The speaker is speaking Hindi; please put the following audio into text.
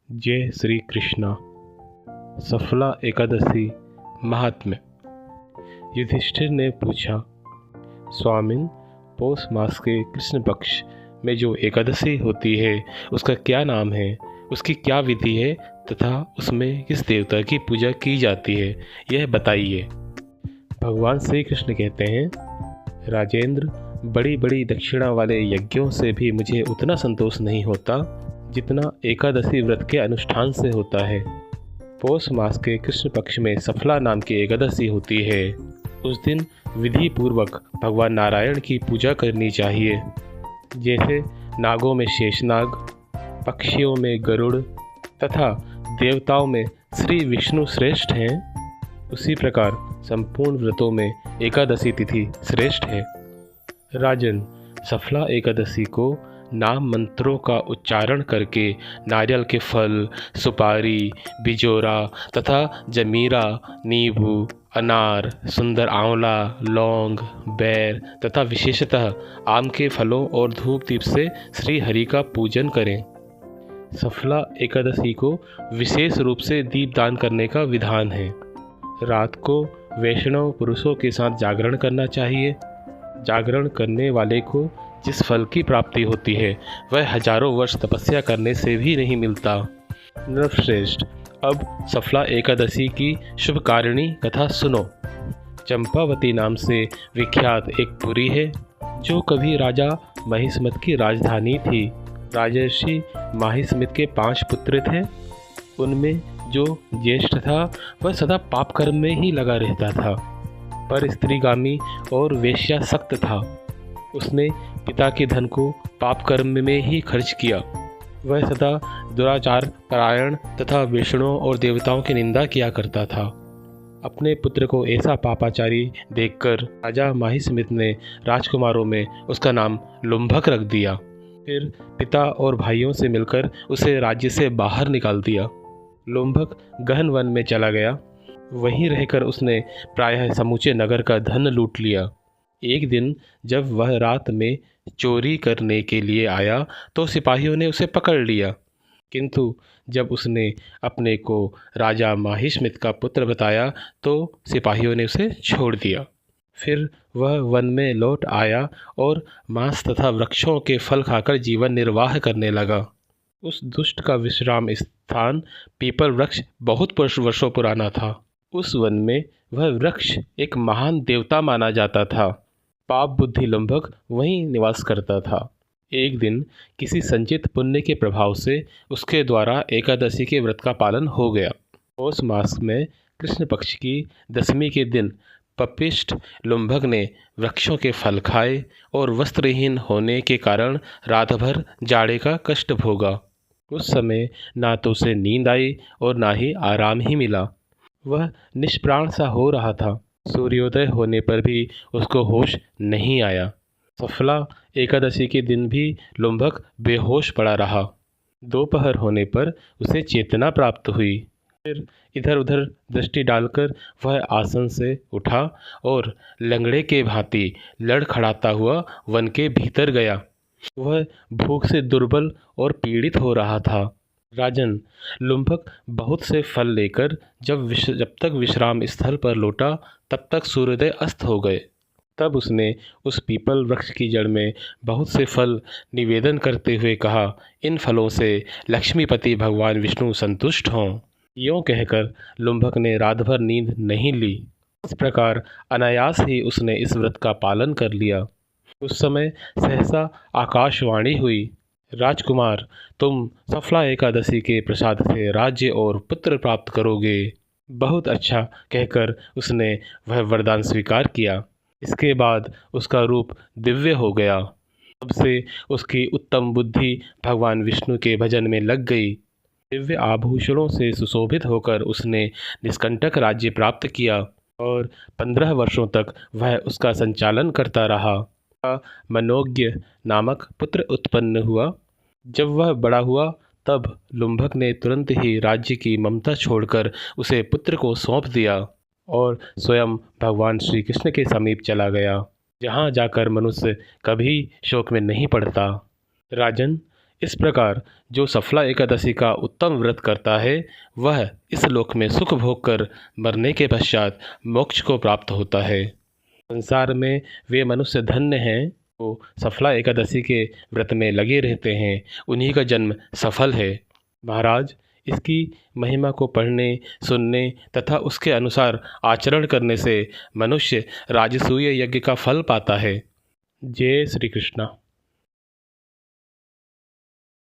जय श्री कृष्णा। सफला एकादशी महात्म्य। युधिष्ठिर ने पूछा, स्वामिन, पौष मास के कृष्ण पक्ष में जो एकादशी होती है उसका क्या नाम है, उसकी क्या विधि है तथा उसमें किस देवता की पूजा की जाती है, यह बताइए। भगवान श्री कृष्ण कहते हैं, राजेंद्र, बड़ी बड़ी दक्षिणा वाले यज्ञों से भी मुझे उतना संतोष नहीं होता जितना एकादशी व्रत के अनुष्ठान से होता है। पौष मास के कृष्ण पक्ष में सफला नाम की एकादशी होती है। उस दिन विधि पूर्वक भगवान नारायण की पूजा करनी चाहिए। जैसे नागों में शेषनाग, पक्षियों में गरुड़ तथा देवताओं में श्री विष्णु श्रेष्ठ हैं, उसी प्रकार संपूर्ण व्रतों में एकादशी तिथि श्रेष्ठ है। राजन, सफला एकादशी को नाम मंत्रों का उच्चारण करके नारियल के फल, सुपारी, बिजोरा तथा जमीरा, नींबू, अनार, सुंदर आंवला, लौंग, बैर तथा विशेषतः आम के फलों और धूप दीप से श्री हरि का पूजन करें। सफला एकादशी को विशेष रूप से दीपदान करने का विधान है। रात को वैष्णव पुरुषों के साथ जागरण करना चाहिए। जागरण करने वाले को जिस फल की प्राप्ति होती है वह हजारों वर्ष तपस्या करने से भी नहीं मिलता। नरश्रेष्ठ, अब सफला एकादशी की शुभकारिणी कथा सुनो। चंपावती नाम से विख्यात एक पुरी है जो कभी राजा महिष्मत की राजधानी थी। राजर्षि महिष्मत के 5 पुत्र थे। उनमें जो ज्येष्ठ था वह सदा पाप कर्म में ही लगा रहता था, पर स्त्रीगामी और वेश्यासक्त था। उसने पिता के धन को पाप कर्म में ही खर्च किया। वह सदा दुराचार परायण तथा वैष्णवों और देवताओं की निंदा किया करता था। अपने पुत्र को ऐसा पापाचारी देखकर राजा महिष्मत ने राजकुमारों में उसका नाम लुम्भक रख दिया। फिर पिता और भाइयों से मिलकर उसे राज्य से बाहर निकाल दिया। लुम्भक गहन वन में चला गया। वहीं रहकर उसने प्रायः समूचे नगर का धन लूट लिया। एक दिन जब वह रात में चोरी करने के लिए आया तो सिपाहियों ने उसे पकड़ लिया, किंतु जब उसने अपने को राजा महिष्मत का पुत्र बताया तो सिपाहियों ने उसे छोड़ दिया। फिर वह वन में लौट आया और मांस तथा वृक्षों के फल खाकर जीवन निर्वाह करने लगा। उस दुष्ट का विश्राम स्थान पीपल वृक्ष बहुत वर्षों पुराना था। उस वन में वह वृक्ष एक महान देवता माना जाता था। पाप बुद्धि लुम्भक वहीं निवास करता था। एक दिन किसी संचित पुण्य के प्रभाव से उसके द्वारा एकादशी के व्रत का पालन हो गया। पौष मास में कृष्ण पक्ष की दशमी के दिन पपिष्ठ लुम्भक ने वृक्षों के फल खाए और वस्त्रहीन होने के कारण रात भर जाड़े का कष्ट भोगा। उस समय ना तो उसे नींद आई और ना ही आराम ही मिला। वह निष्प्राण सा हो रहा था। सूर्योदय होने पर भी उसको होश नहीं आया। सफला एकादशी के दिन भी लुम्भक बेहोश पड़ा रहा। दोपहर होने पर उसे चेतना प्राप्त हुई। फिर इधर उधर दृष्टि डालकर वह आसन से उठा और लंगड़े के भांति लड़खड़ाता हुआ वन के भीतर गया। वह भूख से दुर्बल और पीड़ित हो रहा था। राजन, लुम्भक बहुत से फल लेकर जब तक विश्राम स्थल पर लौटा तब तक सूर्योदय अस्त हो गए। तब उसने उस पीपल वृक्ष की जड़ में बहुत से फल निवेदन करते हुए कहा, इन फलों से लक्ष्मीपति भगवान विष्णु संतुष्ट हों। यों कहकर लुम्भक ने रात भर नींद नहीं ली। इस प्रकार अनायास ही उसने इस व्रत का पालन कर लिया। उस समय सहसा आकाशवाणी हुई, राजकुमार, तुम सफला एकादशी के प्रसाद से राज्य और पुत्र प्राप्त करोगे। बहुत अच्छा कहकर उसने वह वरदान स्वीकार किया। इसके बाद उसका रूप दिव्य हो गया। तब से उसकी उत्तम बुद्धि भगवान विष्णु के भजन में लग गई। दिव्य आभूषणों से सुशोभित होकर उसने निष्कंटक राज्य प्राप्त किया और 15 वर्षों तक वह उसका संचालन करता रहा। मनोज्ञ नामक पुत्र उत्पन्न हुआ। जब वह बड़ा हुआ तब लुम्भक ने तुरंत ही राज्य की ममता छोड़कर उसे पुत्र को सौंप दिया और स्वयं भगवान श्री कृष्ण के समीप चला गया, जहाँ जाकर मनुष्य कभी शोक में नहीं पड़ता। राजन, इस प्रकार जो सफला एकादशी का उत्तम व्रत करता है वह इस लोक में सुख भोग कर मरने के पश्चात मोक्ष को प्राप्त होता है। संसार में वे मनुष्य धन्य हैं जो सफला एकादशी के व्रत में लगे रहते हैं, उन्हीं का जन्म सफल है। महाराज, इसकी महिमा को पढ़ने, सुनने तथा उसके अनुसार आचरण करने से मनुष्य राजसूय यज्ञ का फल पाता है। जय श्री कृष्ण।